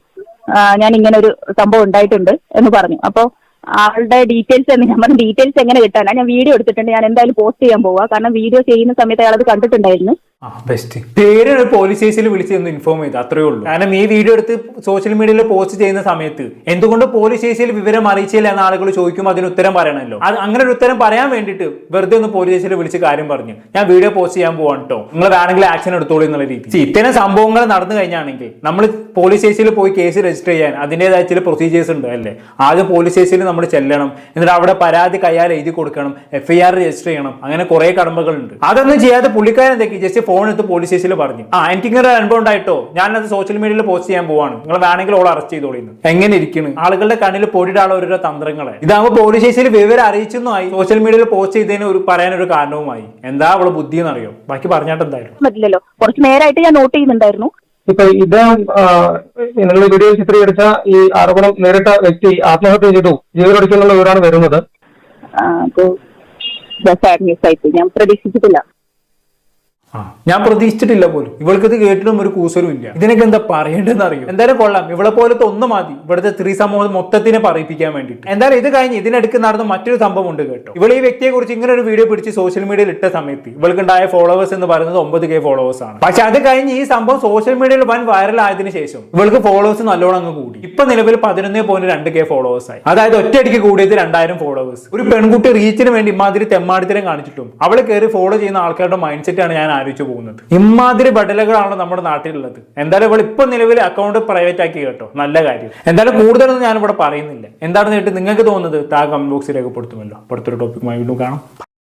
ഞാൻ ഇങ്ങനെ ഒരു സംഭവം ഉണ്ടായിട്ടുണ്ട് എന്ന് പറഞ്ഞു. അപ്പോൾ ആളുടെ ഡീറ്റെയിൽസ് ഞാൻ പറഞ്ഞ ഡീറ്റെയിൽസ് എങ്ങനെ കിട്ടാനാണ്, ഞാൻ വീഡിയോ എടുത്തിട്ടുണ്ട്, ഞാൻ എന്തായാലും പോസ്റ്റ് ചെയ്യാൻ പോവാ. കാരണം വീഡിയോ ചെയ്യുന്ന സമയത്ത് അയാൾ അത് കണ്ടിട്ടുണ്ടായിരുന്നു. ബെസ്റ്റ് പേര് പോലീസ് സ്റ്റേഷനിൽ വിളിച്ച് ഇൻഫോം ചെയ്ത് അത്രേ ഉള്ളൂ. കാരണം ഈ വീഡിയോ എടുത്ത് സോഷ്യൽ മീഡിയയിൽ പോസ്റ്റ് ചെയ്യുന്ന സമയത്ത് എന്തുകൊണ്ട് പോലീസ് സ്റ്റേഷനിൽ വിവരം അറിയിച്ചില്ല എന്ന ആളുകൾ ചോദിക്കുമ്പോൾ അതിന് ഉത്തരം പറയണമല്ലോ. അത് അങ്ങനെ ഒരു ഉത്തരം പറയാൻ വേണ്ടിയിട്ട് വെറുതെ ഒന്ന് പോലീസ് സ്റ്റേഷനിൽ വിളിച്ച് കാര്യം പറഞ്ഞു, ഞാൻ വീഡിയോ പോസ്റ്റ് ചെയ്യാൻ പോവാണ് കേട്ടോ, നിങ്ങൾ വേണമെങ്കിൽ ആക്ഷൻ എടുത്തോളൂ എന്നുള്ള രീതി. ഇത്തരം സംഭവങ്ങൾ നടന്നു കഴിഞ്ഞാണെങ്കിൽ നമ്മൾ പോലീസ് സ്റ്റേഷനിൽ പോയി കേസ് രജിസ്റ്റർ ചെയ്യാൻ അതിൻ്റെതായ ചില പ്രൊസീജിയേഴ്സ് ഉണ്ട് അല്ലേ. ആദ്യം പോലീസ് സ്റ്റേഷനിൽ നമ്മൾ ചെല്ലണം, എന്നിട്ട് അവിടെ പരാതി കയ്യാൽ എഴുതി കൊടുക്കണം, FIR രജിസ്റ്റർ ചെയ്യണം, അങ്ങനെ കുറെ കടമ്പകളുണ്ട്. അതൊന്നും ചെയ്യാതെ പുള്ളിക്കാരൻ എന്തൊക്കെ ജസ്റ്റ് ഫോൺ എടുത്ത് പോലീസ് സ്റ്റേഷനിൽ പറഞ്ഞു, എനിക്ക് ഇങ്ങനെ ഒരു അനുഭവം ഉണ്ടായിട്ടോ, ഞാനത് സോഷ്യൽ മീഡിയയിൽ പോസ്റ്റ് ചെയ്യാൻ പോവാണ്, നിങ്ങൾ വേണമെങ്കിൽ ഓൾ അറസ്റ്റ് ചെയ്തോളിന്ന്. എങ്ങനെ ഇരിക്കുന്നു ആളുകളുടെ കണ്ണിൽ പൊടിയിടാനുള്ള ഓരോ തന്ത്രങ്ങളെ. ഇതാകുമ്പോൾ പോലീസ് സ്റ്റേഷനിൽ വിവരം അറിയിച്ചെന്നുമായി, സോഷ്യൽ മീഡിയയിൽ പോസ്റ്റ് ചെയ്തതിന് പറയാനൊരു കാരണവുമായി. എന്താ അവള് ബുദ്ധി എന്നറിയോ? ബാക്കി പറഞ്ഞിട്ട് എന്തായാലും പറ്റില്ലല്ലോ. കുറച്ച് നേരമായിട്ട് ഞാൻ നോട്ട് ചെയ്യുന്നുണ്ടായിരുന്നു. ഇപ്പൊ ഇദ്ദേഹം നിങ്ങൾ വീഡിയോ ചിത്രീകരിച്ച ഈ ആരോപണം നേരിട്ട വ്യക്തി ആത്മഹത്യ ചെയ്തു, ജീവനൊടുക്കിയെന്നുള്ള വിവരമാണ് വരുന്നത്. സാഡ് ന്യൂസ് ആയിട്ട് ഞാൻ പ്രതീക്ഷിച്ചിട്ടില്ല. ഞാൻ പ്രതീക്ഷിച്ചിട്ടില്ല പോലും. ഇവൾക്ക് ഇത് കേട്ടിട്ടും ഒരു കൂസലും ഇല്ല. ഇതിനൊക്കെ എന്താ പറയേണ്ടതെന്ന് അറിയോ? എന്തായാലും കൊള്ളാം, ഇവളെ പോലത്തെ ഒന്ന് മതി ഇവിടുത്തെ സ്ത്രീ സമൂഹം മൊത്തത്തിനെ പറയിപ്പിക്കാൻ വേണ്ടിയിട്ട്. എന്തായാലും ഇത് കഴിഞ്ഞ് ഇതിനിടയ്ക്ക് നടന്ന മറ്റൊരു സംഭവം ഉണ്ട് കേട്ടോ. ഇവൾ ഈ വ്യക്തിയെ കുറിച്ച് ഇങ്ങനെ ഒരു വീഡിയോ പിടിച്ച് സോഷ്യൽ മീഡിയയിൽ ഇട്ട സമയത്ത് ഇവൾക്ക് ഉണ്ടായ ഫോളോവേഴ്സ് എന്ന് പറയുന്നത് 9K ഫോളോവേഴ്സ് ആണ്. പക്ഷെ അത് കഴിഞ്ഞ് ഈ സംഭവം സോഷ്യൽ മീഡിയയിൽ വൻ വൈറൽ ആയതിനു ശേഷം ഇവൾക്ക് ഫോളോവേഴ്സ് നല്ലോണം അങ്ങ് കൂടി. ഇപ്പൊ നിലവിൽ 11.2K ഫോളോവേഴ്സ് ആയി. അതായത് ഒറ്റയടിക്ക് കൂടിയത് 2000 ഫോളോവേഴ്സ്. ഒരു പെൺകുട്ടി റീച്ചിന് വേണ്ടി ഇമാതിരി തെമ്മാടിത്തരം കാണിച്ചിട്ടും അവളെ കയറി ഫോളോ ചെയ്യുന്ന ആൾക്കാരുടെ മൈൻഡ് സെറ്റ് ആണ് ഞാൻ ആലോചിച്ചു പോകുന്നത്. ഇമാതിരി ബഡലുകളാണ് നമ്മുടെ നാട്ടിലുള്ളത്. എന്തായാലും ഇവൾ ഇപ്പൊ നിലവിൽ അക്കൗണ്ട് പ്രൈവറ്റ് ആക്കി കേട്ടോ, നല്ല കാര്യം. എന്തായാലും കൂടുതലൊന്നും ഞാൻ ഇവിടെ പറയുന്നില്ല. എന്താണെന്ന് കേട്ട് നിങ്ങൾക്ക് തോന്നുന്നത് താഴെ കമന്റ് ബോക്സിൽ രേഖപ്പെടുത്തുമല്ലോ. അടുത്തൊരു ടോപ്പിക്കുമായി വീണ്ടും കാണാം.